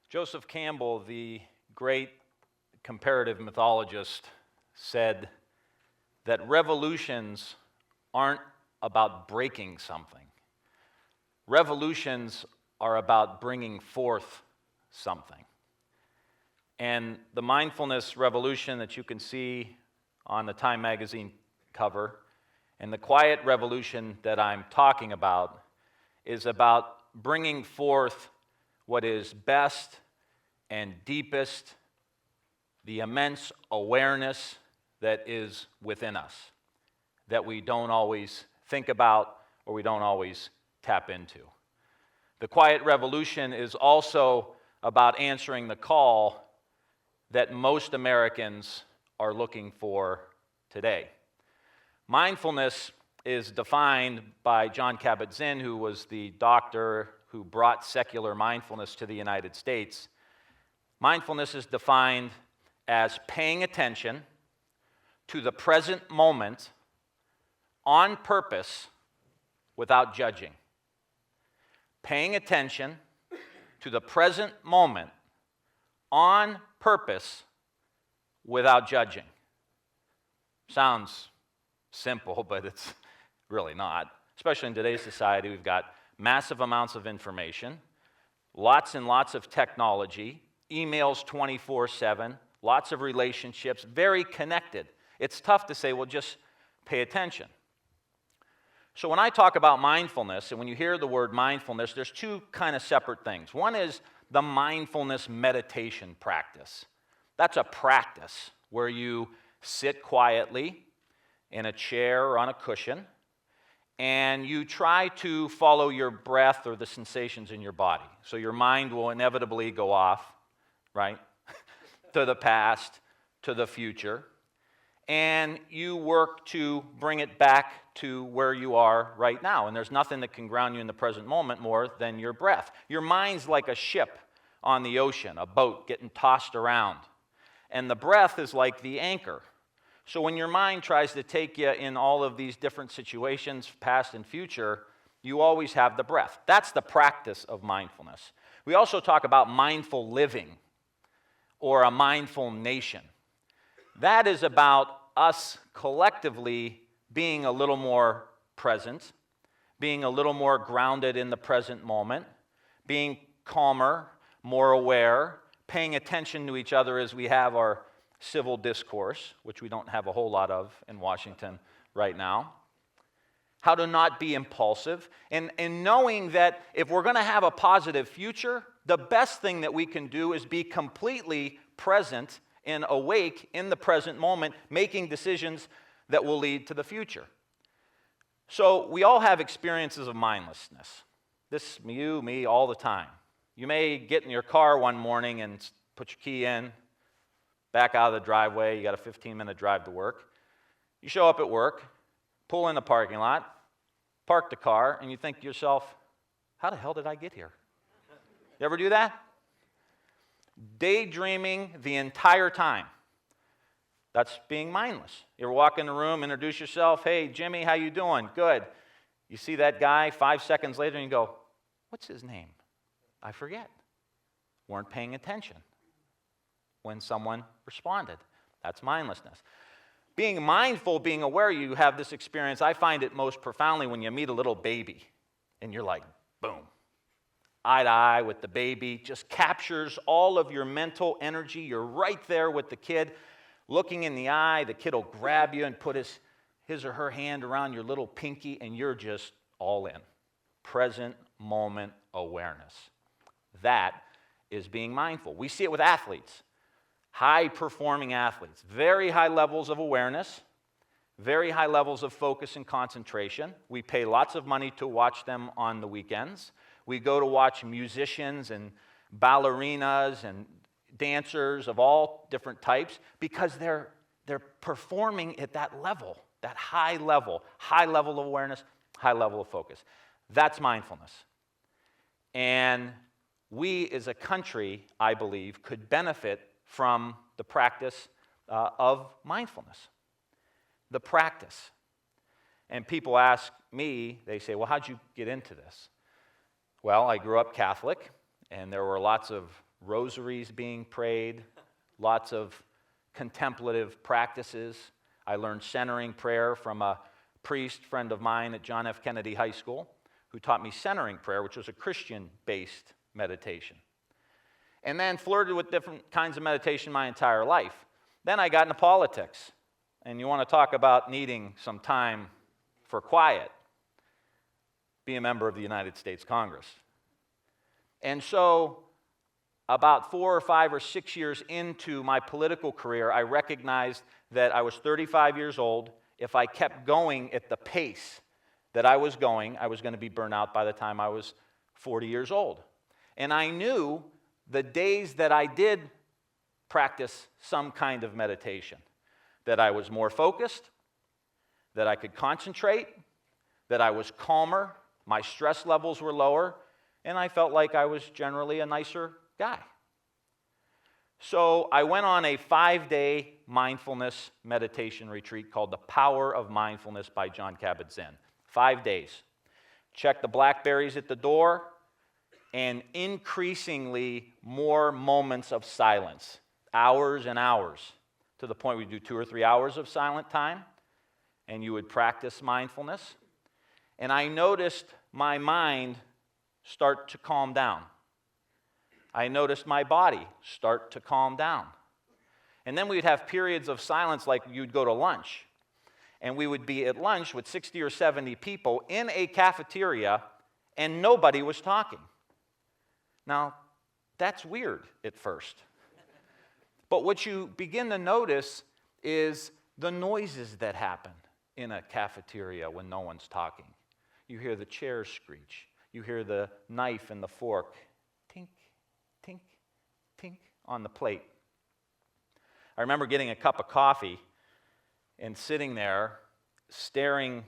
Joseph Campbell, the great comparative mythologist, said that revolutions aren't about breaking something. Revolutions are about bringing forth something. And the mindfulness revolution that you can see on the Time magazine cover, and the quiet revolution that I'm talking about, is about bringing forth what is best and deepest, the immense awareness that is within us, that we don't always think about or we don't always tap into. The quiet revolution is also about answering the call that most Americans are looking for today. Mindfulness is defined by John Kabat-Zinn, who was the doctor who brought secular mindfulness to the United States. Mindfulness is defined as paying attention to the present moment on purpose without judging. Paying attention to the present moment on purpose without judging. Sounds simple, but it's really not. Especially in today's society, we've got massive amounts of information, lots and lots of technology, emails 24/7, lots of relationships, very connected. It's tough to say, well, just pay attention. So when I talk about mindfulness, and when you hear the word mindfulness, there's two kind of separate things. One is the mindfulness meditation practice. That's a practice where you sit quietly in a chair or on a cushion, and you try to follow your breath or the sensations in your body. So your mind will inevitably go off, right, to the past, to the future, and you work to bring it back to where you are right now. And there's nothing that can ground you in the present moment more than your breath. Your mind's like a ship on the ocean, a boat getting tossed around. And the breath is like the anchor. So when your mind tries to take you in all of these different situations, past and future, you always have the breath. That's the practice of mindfulness. We also talk about mindful living or a mindful nation. That is about us collectively being a little more present, being a little more grounded in the present moment, being calmer, more aware, paying attention to each other as we have our civil discourse, which we don't have a whole lot of in Washington right now. How to not be impulsive, and knowing that if we're going to have a positive future, the best thing that we can do is be completely present and awake in the present moment, making decisions that will lead to the future. So we all have experiences of mindlessness. This, you, me, all the time. You may get in your car one morning and put your key in, back out of the driveway. You got a 15-minute drive to work. You show up at work, pull in the parking lot, park the car, and you think to yourself, how the hell did I get here? You ever do that? Daydreaming the entire time. That's being mindless. You ever walk in the room, introduce yourself, hey, Jimmy, how you doing? Good. You see that guy 5 seconds later and you go, what's his name? I forget. Weren't paying attention when someone responded. That's mindlessness. Being mindful, being aware, you have this experience. I find it most profoundly when you meet a little baby and you're like, boom, eye to eye with the baby, just captures all of your mental energy. You're right there with the kid, looking in the eye. The kid will grab you and put his or her hand around your little pinky, and you're just all in. Present moment awareness. That is being mindful. We see it with athletes. High-performing athletes, very high levels of awareness, very high levels of focus and concentration. We pay lots of money to watch them on the weekends. We go to watch musicians and ballerinas and dancers of all different types because they're performing at that level, that high level of awareness, high level of focus. That's mindfulness. And we as a country, I believe, could benefit from the practice of mindfulness. The practice. And people ask me, they say, well, how'd you get into this? Well, I grew up Catholic, and there were lots of rosaries being prayed, lots of contemplative practices. I learned centering prayer from a priest friend of mine at John F. Kennedy High School who taught me centering prayer, which was a Christian-based meditation. And then flirted with different kinds of meditation my entire life. Then I got into politics. And you want to talk about needing some time for quiet. Be a member of the United States Congress. And so about 4 or 5 or 6 years into my political career, I recognized that I was 35 years old. If I kept going at the pace that I was going to be burnt out by the time I was 40 years old. And I knew the days that I did practice some kind of meditation, that I was more focused, that I could concentrate, that I was calmer, my stress levels were lower, and I felt like I was generally a nicer guy. So I went on a 5-day mindfulness meditation retreat called The Power of Mindfulness by Jon Kabat-Zinn. 5 days. Check the blackberries at the door, and increasingly more moments of silence, hours and hours, to the point we do 2 or 3 hours of silent time, and you would practice mindfulness. And I noticed my mind start to calm down. I noticed my body start to calm down. And then we'd have periods of silence like you'd go to lunch. And we would be at lunch with 60 or 70 people in a cafeteria, and nobody was talking. Now, that's weird at first. But what you begin to notice is the noises that happen in a cafeteria when no one's talking. You hear the chairs screech. You hear the knife and the fork tink, tink, tink on the plate. I remember getting a cup of coffee and sitting there staring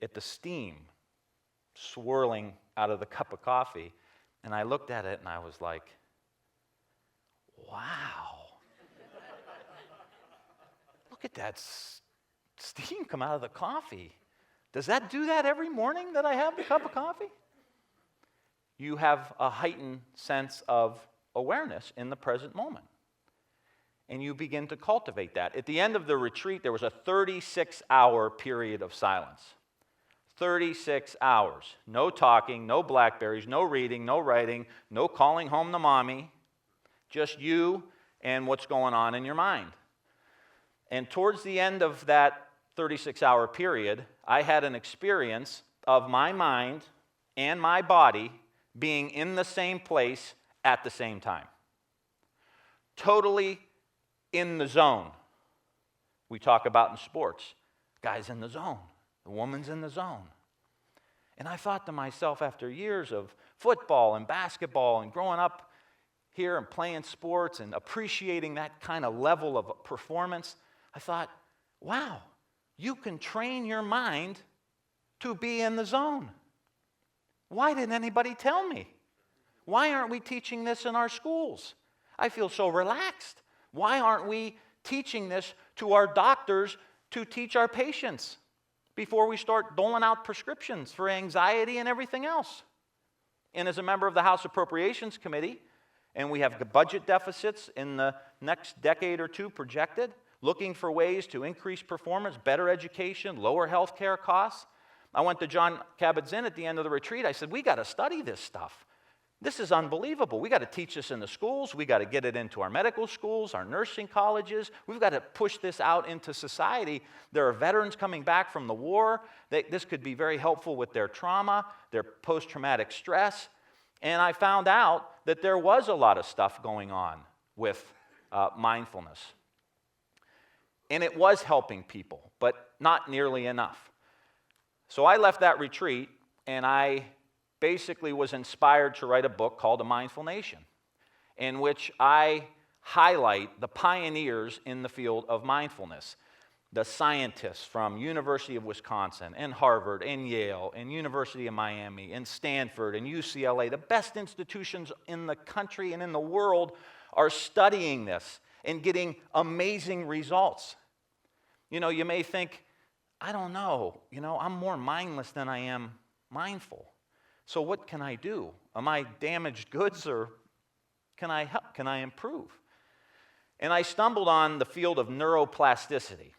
at the steam swirling out of the cup of coffee. And I looked at it and I was like, wow. Look at that steam come out of the coffee. Does that do that every morning that I have the cup of coffee? You have a heightened sense of awareness in the present moment. And you begin to cultivate that. At the end of the retreat, there was a 36-hour period of silence. 36 hours. No talking, no blackberries, no reading, no writing, no calling home to mommy. Just you and what's going on in your mind. And towards the end of that 36-hour period, I had an experience of my mind and my body being in the same place at the same time. Totally in the zone. We talk about in sports, guy's in the zone, the woman's in the zone. And I thought to myself, after years of football and basketball and growing up here and playing sports and appreciating that kind of level of performance, I thought, wow, you can train your mind to be in the zone. Why didn't anybody tell me? Why aren't we teaching this in our schools? I feel so relaxed. Why aren't we teaching this to our doctors to teach our patients before we start doling out prescriptions for anxiety and everything else? And as a member of the House Appropriations Committee, and we have budget deficits in the next decade or two projected, looking for ways to increase performance, better education, lower health care costs. I went to Jon Kabat-Zinn at the end of the retreat. I said, we got to study this stuff. This is unbelievable. We got to teach this in the schools. We got to get it into our medical schools, our nursing colleges. We've got to push this out into society. There are veterans coming back from the war. This could be very helpful with their trauma, their post-traumatic stress. And I found out that there was a lot of stuff going on with mindfulness. And it was helping people, but not nearly enough. So I left that retreat, and I basically was inspired to write a book called A Mindful Nation, in which I highlight the pioneers in the field of mindfulness, the scientists from University of Wisconsin and Harvard and Yale and University of Miami and Stanford and UCLA. The best institutions in the country and in the world are studying this and getting amazing results. You know, you may think, I don't know, I'm more mindless than I am mindful. So what can I do? Am I damaged goods, or can I help? Can I improve? And I stumbled on the field of neuroplasticity.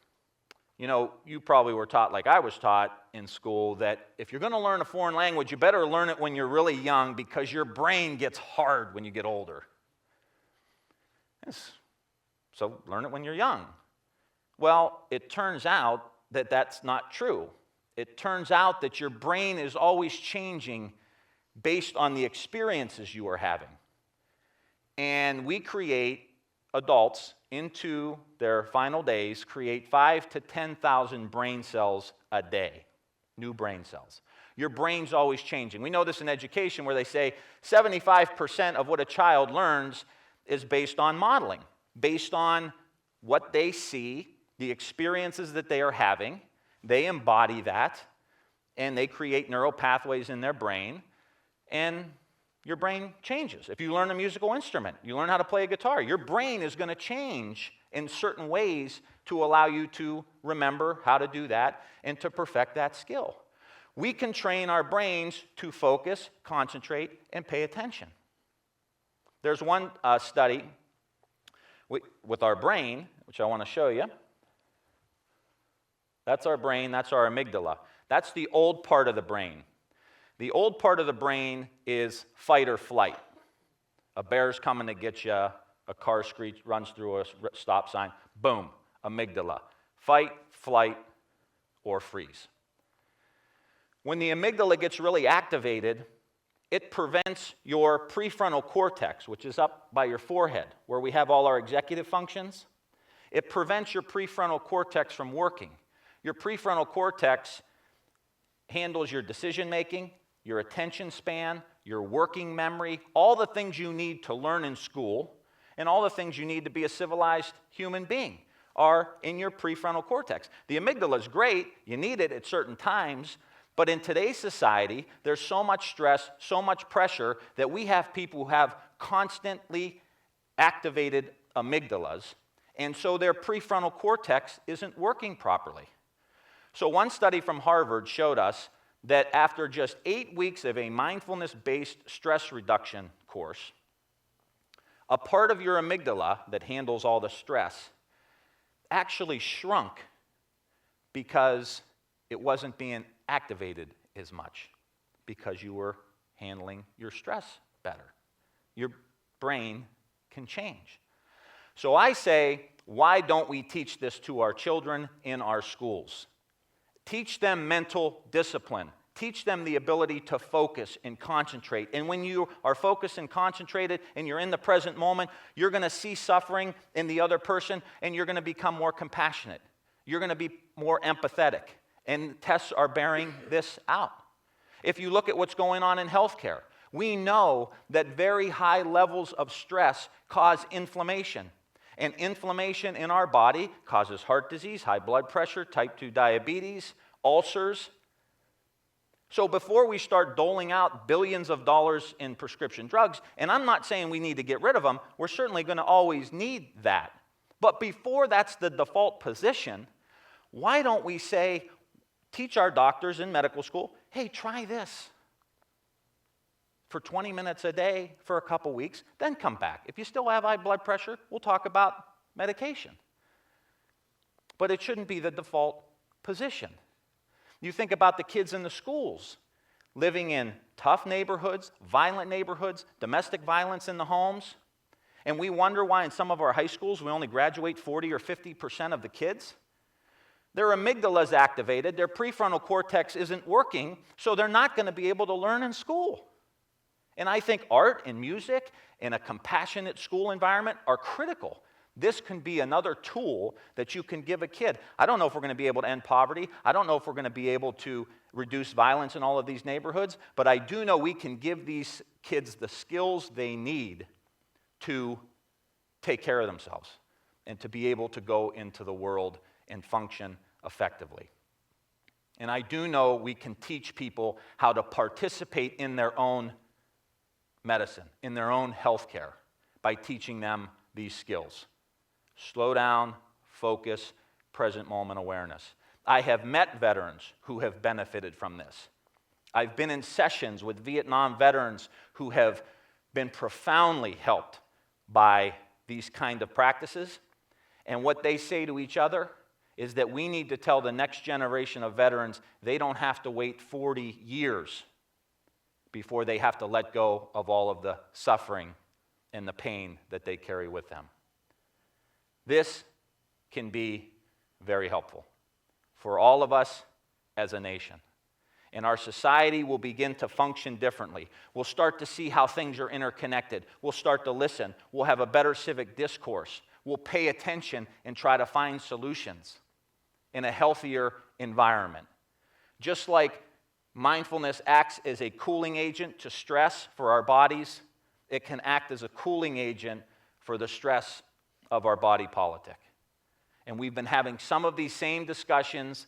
You know, you probably were taught, like I was taught in school, that if you're going to learn a foreign language, you better learn it when you're really young because your brain gets hard when you get older. Yes. So learn it when you're young. Well, it turns out that that's not true. It turns out that your brain is always changing based on the experiences you are having. And we create adults into their final days, create 5,000 to 10,000 brain cells a day, new brain cells. Your brain's always changing. We know this in education where they say 75% of what a child learns is based on modeling, based on what they see, the experiences that they are having. They embody that, and they create neural pathways in their brain, and your brain changes. If you learn a musical instrument, you learn how to play a guitar, your brain is going to change in certain ways to allow you to remember how to do that and to perfect that skill. We can train our brains to focus, concentrate, and pay attention. There's one study with our brain, which I want to show you. That's our brain, that's our amygdala. That's the old part of the brain. The old part of the brain is fight or flight. A bear's coming to get you, a car runs through a stop sign, boom, amygdala. Fight, flight, or freeze. When the amygdala gets really activated, it prevents your prefrontal cortex, which is up by your forehead, where we have all our executive functions. It prevents your prefrontal cortex from working. Your prefrontal cortex handles your decision making, your attention span, your working memory, all the things you need to learn in school, and all the things you need to be a civilized human being are in your prefrontal cortex. The amygdala is great, you need it at certain times, but in today's society, there's so much stress, so much pressure that we have people who have constantly activated amygdalas, and so their prefrontal cortex isn't working properly. So one study from Harvard showed us that after just 8 weeks of a mindfulness-based stress reduction course, a part of your amygdala that handles all the stress actually shrunk because it wasn't being activated as much because you were handling your stress better. Your brain can change. So I say, why don't we teach this to our children in our schools? Teach them mental discipline. Teach them the ability to focus and concentrate. And when you are focused and concentrated and you're in the present moment, you're going to see suffering in the other person and you're going to become more compassionate. You're going to be more empathetic. And tests are bearing this out. If you look at what's going on in healthcare, we know that very high levels of stress cause inflammation. And inflammation in our body causes heart disease, high blood pressure, type 2 diabetes, ulcers. So before we start doling out billions of dollars in prescription drugs, and I'm not saying we need to get rid of them, we're certainly going to always need that. But before that's the default position, why don't we say, teach our doctors in medical school, hey, try this for 20 minutes a day for a couple weeks, then come back. If you still have high blood pressure, we'll talk about medication. But it shouldn't be the default position. You think about the kids in the schools, living in tough neighborhoods, violent neighborhoods, domestic violence in the homes, and we wonder why in some of our high schools we only graduate 40 or 50% of the kids. Their amygdala is activated, their prefrontal cortex isn't working, so they're not going to be able to learn in school. And I think art and music and a compassionate school environment are critical. This can be another tool that you can give a kid. I don't know if we're going to be able to end poverty. I don't know if we're going to be able to reduce violence in all of these neighborhoods, but I do know we can give these kids the skills they need to take care of themselves and to be able to go into the world and function effectively. And I do know we can teach people how to participate in their own medicine, in their own health care, by teaching them these skills. Slow down, focus, present moment awareness. I have met veterans who have benefited from this. I've been in sessions with Vietnam veterans who have been profoundly helped by these kind of practices. And what they say to each other is that we need to tell the next generation of veterans they don't have to wait 40 years before they have to let go of all of the suffering and the pain that they carry with them. This can be very helpful for all of us as a nation. And our society will begin to function differently. We'll start to see how things are interconnected. We'll start to listen. We'll have a better civic discourse. We'll pay attention and try to find solutions in a healthier environment. Just like mindfulness acts as a cooling agent to stress for our bodies, it can act as a cooling agent for the stress of our body politic. And we've been having some of these same discussions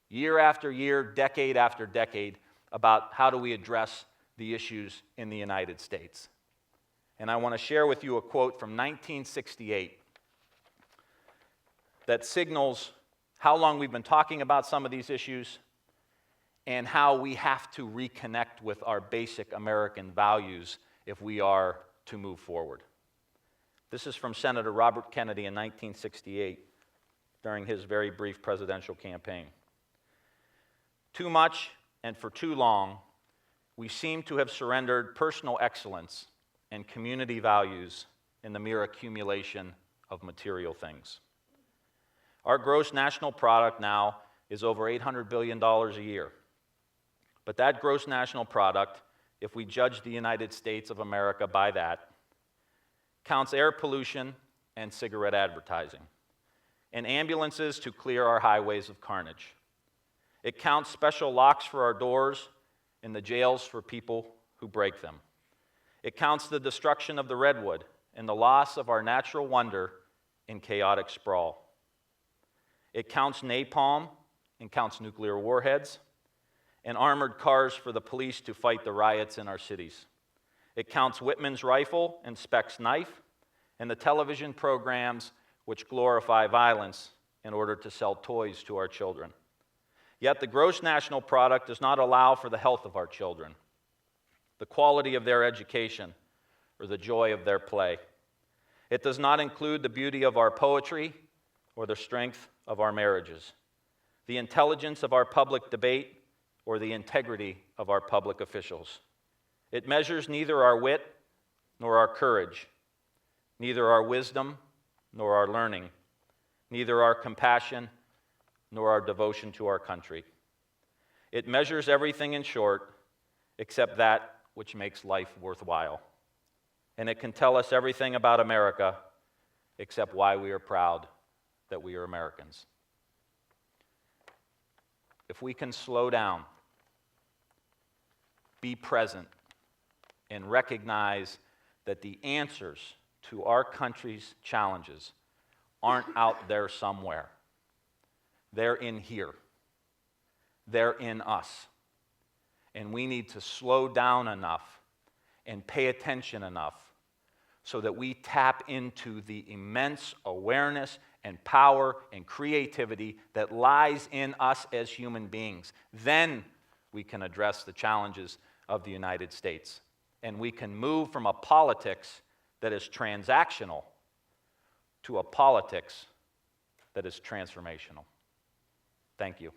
year after year, decade after decade, about how do we address the issues in the United States. And I want to share with you a quote from 1968 that signals how long we've been talking about some of these issues and how we have to reconnect with our basic American values if we are to move forward. This is from Senator Robert Kennedy in 1968 during his very brief presidential campaign. Too much and for too long, we seem to have surrendered personal excellence and community values in the mere accumulation of material things. Our gross national product now is over $800 billion a year. But that gross national product, if we judge the United States of America by that, counts air pollution and cigarette advertising, and ambulances to clear our highways of carnage. It counts special locks for our doors and the jails for people who break them. It counts the destruction of the redwood and the loss of our natural wonder in chaotic sprawl. It counts napalm and counts nuclear warheads and armored cars for the police to fight the riots in our cities. It counts Whitman's rifle and Speck's knife and the television programs which glorify violence in order to sell toys to our children. Yet the gross national product does not allow for the health of our children, the quality of their education, or the joy of their play. It does not include the beauty of our poetry or the strength of our marriages, the intelligence of our public debate, or the integrity of our public officials. It measures neither our wit nor our courage, neither our wisdom nor our learning, neither our compassion nor our devotion to our country. It measures everything, in short, except that which makes life worthwhile. And it can tell us everything about America except why we are proud that we are Americans. If we can slow down, be present, and recognize that the answers to our country's challenges aren't out there somewhere. They're in here. They're in us. And we need to slow down enough and pay attention enough so that we tap into the immense awareness and power and creativity that lies in us as human beings. Then we can address the challenges of the United States. And we can move from a politics that is transactional to a politics that is transformational. Thank you.